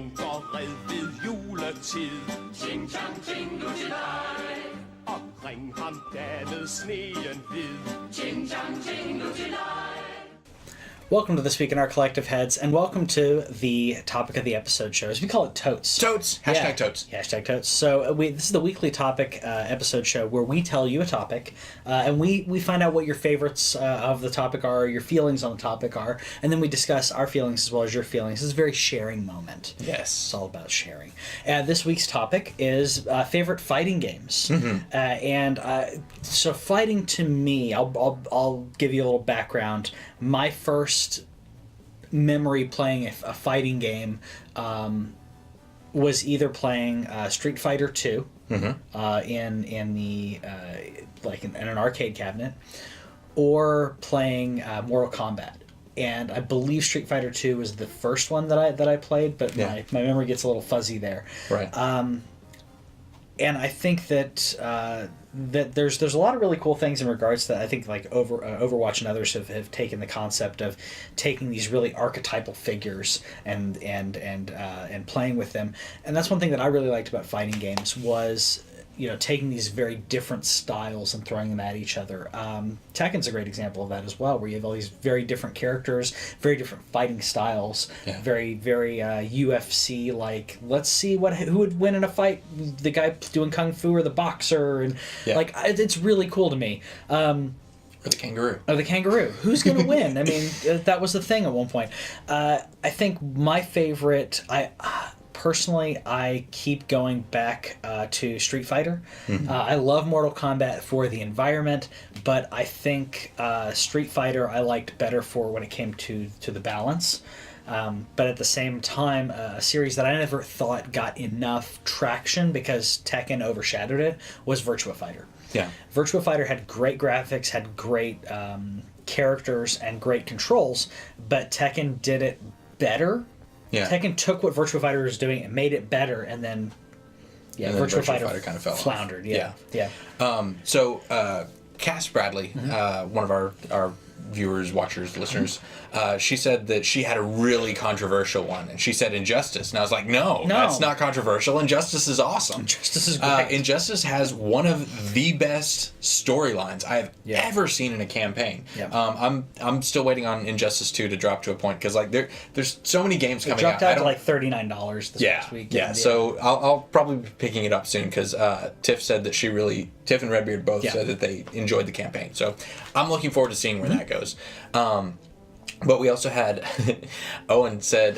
bunker red ved juletid. Ching chang ching lutilej. Og bring ham david sneen hvid. Ching chang ching lutilej. Welcome to This Week in Our Collective Heads, and welcome to the topic of the episode shows. We call it Totes. Totes. Hashtag Totes. Hashtag Totes. So this is the weekly topic episode show where we tell you a topic, and we find out what your favorites of the topic are, your feelings on the topic are, and then we discuss our feelings as well as your feelings. It's a very sharing moment. Yes. It's all about sharing. This week's topic is favorite fighting games. Mm-hmm. So fighting to me, I'll give you a little background. My first memory playing a fighting game was either playing Street Fighter 2 in the like in an arcade cabinet, or playing Mortal Kombat. And I believe Street Fighter 2 was the first one that I played, but my memory gets a little fuzzy there. Right. And I think that that there's a lot of really cool things in regards to that. I think like Overwatch and others have taken the concept of taking these really archetypal figures and playing with them. And that's one thing that I really liked about fighting games was, you know, taking these very different styles and throwing them at each other. Tekken's a great example of that as well, where you have all these very different characters, very different fighting styles, very UFC like. Let's see who would win in a fight: the guy doing kung fu or the boxer, and like it's really cool to me. Or the kangaroo. Oh, the kangaroo. Who's going to win? I mean, that was the thing at one point. I think my favorite. Personally, I keep going back to Street Fighter. Mm-hmm. I love Mortal Kombat for the environment, but I think Street Fighter I liked better for when it came to the balance. But at the same time, a series that I never thought got enough traction because Tekken overshadowed it was Virtua Fighter. Yeah. Virtua Fighter had great graphics, had great characters, and great controls, but Tekken did it better. Yeah. Tekken took what Virtua Fighter was doing and made it better, and then Virtua Fighter kind of fell floundered. off. Yeah. So Cass Bradley, one of our viewers, watchers, listeners, she said that she had a really controversial one, and she said Injustice, and I was like, no, that's not controversial. Injustice is awesome. Injustice is great. Injustice has one of the best storylines I have ever seen in a campaign. Yeah. I'm still waiting on Injustice 2 to drop to a point, because like there's so many games coming out. It dropped out to like $39 this last week. Yeah, so I'll probably be picking it up soon, because Tiff said that Tiff and Redbeard both said that they enjoyed the campaign. So I'm looking forward to seeing where that goes. But we also had Owen said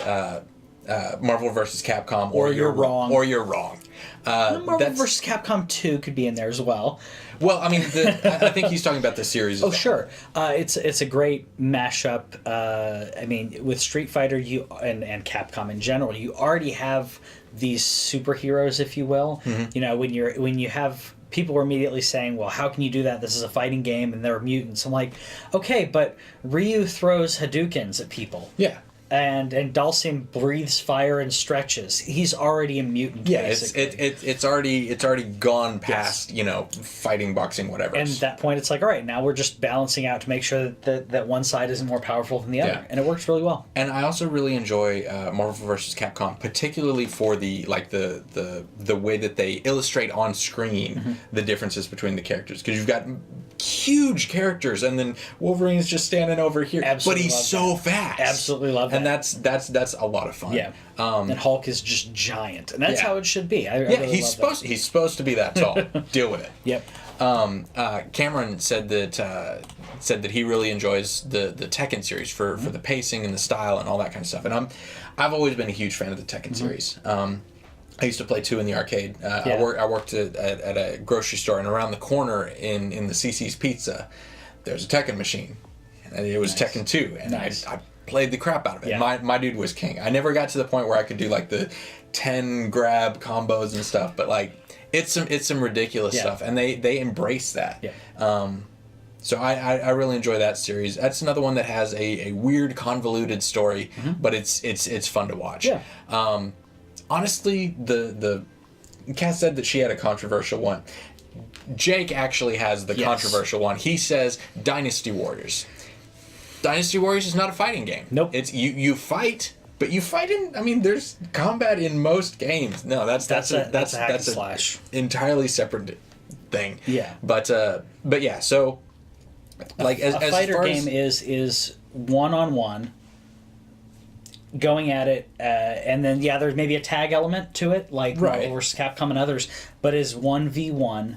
Marvel vs. Capcom or You're Wrong. Or You're Wrong. Marvel vs. Capcom 2 could be in there as well. Well, I mean, I think he's talking about the series. Sure. It's a great mashup. I mean, with Street Fighter and Capcom in general, you already have these superheroes, if you will. Mm-hmm. You know, when you have people were immediately saying, well, how can you do that? This is a fighting game and there are mutants. I'm like, okay, but Ryu throws Hadoukens at people. Yeah. And Dhalsim breathes fire and stretches. He's already a mutant. Yeah, basically. it's already gone past fighting, boxing, whatever. And at that point, it's like, all right, now we're just balancing out to make sure that one side isn't more powerful than the other, and it works really well. And I also really enjoy Marvel vs. Capcom, particularly for the way that they illustrate on screen the differences between the characters, because you've got huge characters, and then Wolverine's just standing over here, but he's so fast. Absolutely love that. And that's a lot of fun. Yeah. And Hulk is just giant, and that's how it should be. I really he's supposed to be that tall. Deal with it. Yep. Cameron said that he really enjoys the Tekken series for the pacing and the style and all that kind of stuff. And I've always been a huge fan of the Tekken series. I used to play 2 in the arcade. I worked at a grocery store, and around the corner in the CC's Pizza, there's a Tekken machine, and it was Tekken 2, and I played the crap out of it. Yeah. My dude was king. I never got to the point where I could do like the 10 grab combos and stuff, but like it's some ridiculous stuff, and they embrace that. Yeah. So I really enjoy that series. That's another one that has a weird, convoluted story, but it's fun to watch. Yeah. Honestly, the Kat said that she had a controversial one. Jake actually has the controversial one. He says Dynasty Warriors. Dynasty Warriors is not a fighting game. Nope. It's you fight, but you fight in. I mean, there's combat in most games. No, that's a hack and a slash. entirely separate thing. Yeah. But yeah. So like a as fighter far game is one-on-one, going at it, and then there's maybe a tag element to it, like Right. Marvel vs. Capcom and others, but is 1v1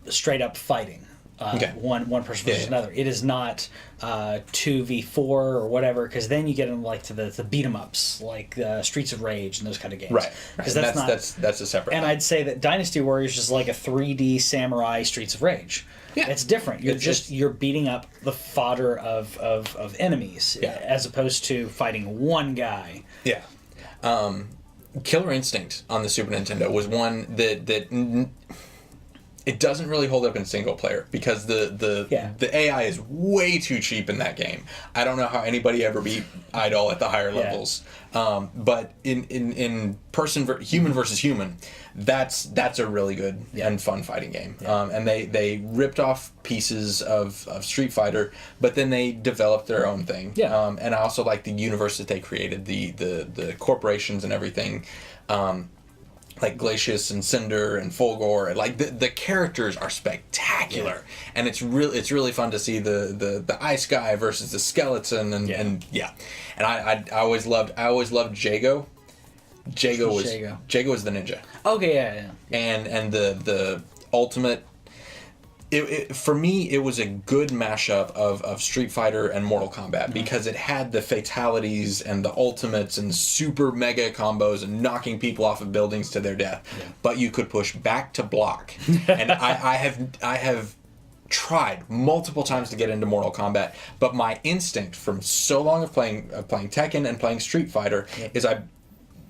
straight up fighting. Okay. One person versus another. It is not 2v4 or whatever, because then you get into like to the beat 'em ups, like Streets of Rage and those kind of games. Right. Because That's not. that's a separate. And thing. I'd say that Dynasty Warriors is like a 3D samurai Streets of Rage. Yeah. It's different. You're beating up the fodder of enemies, Yeah. as opposed to fighting one guy. Yeah. Killer Instinct on the Super Nintendo was one that it doesn't really hold up in single player because the AI is way too cheap in that game. I don't know how anybody ever beat Idol at the higher levels. But in human versus human, that's a really good and fun fighting game. And they ripped off pieces of Street Fighter, but then they developed their own thing. And I also like the universe that they created, the corporations and everything. Like Glacius and Cinder and Fulgore, like the characters are spectacular, and it's really fun to see the ice guy versus the skeleton and I always loved Jago. Jago was the ninja. Okay, yeah. And the ultimate. For me, it was a good mashup of Street Fighter and Mortal Kombat because it had the fatalities and the ultimates and super mega combos and knocking people off of buildings to their death. But you could push back to block, and I have tried multiple times to get into Mortal Kombat, but my instinct from so long of playing Tekken and playing Street Fighter is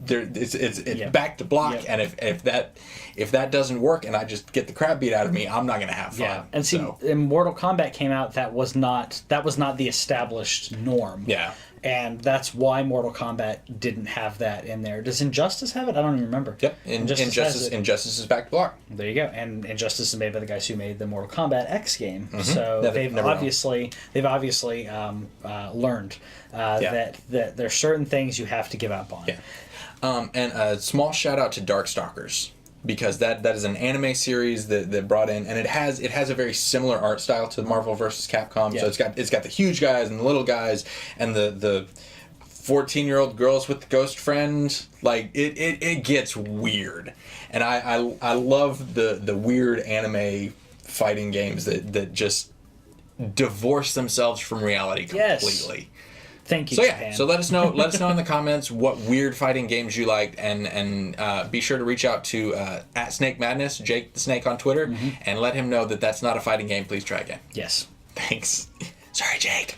it's back to block, and if that doesn't work and I just get the crap beat out of me, I'm not gonna have fun. Yeah, and see, when Mortal Kombat came out, that was not the established norm. Yeah, and that's why Mortal Kombat didn't have that in there. Does Injustice have it? I don't even remember. Yep, Injustice is back to block. There you go, and Injustice is made by the guys who made the Mortal Kombat X game, so they've obviously learned that there's certain things you have to give up on. Yeah. And a small shout out to Darkstalkers, because that is an anime series that brought in, and it has a very similar art style to Marvel vs. Capcom. So it's got the huge guys and the little guys and the 14-year-old girls with the ghost friend. Like it gets weird, and I love the weird anime fighting games that just divorce themselves from reality completely. Yes. Thank you, So Japan. so let us know in the comments what weird fighting games you liked, and be sure to reach out to at Snake Madness, Jake the Snake on Twitter, and let him know that that's not a fighting game. Please try again. Yes. Thanks. Sorry, Jake.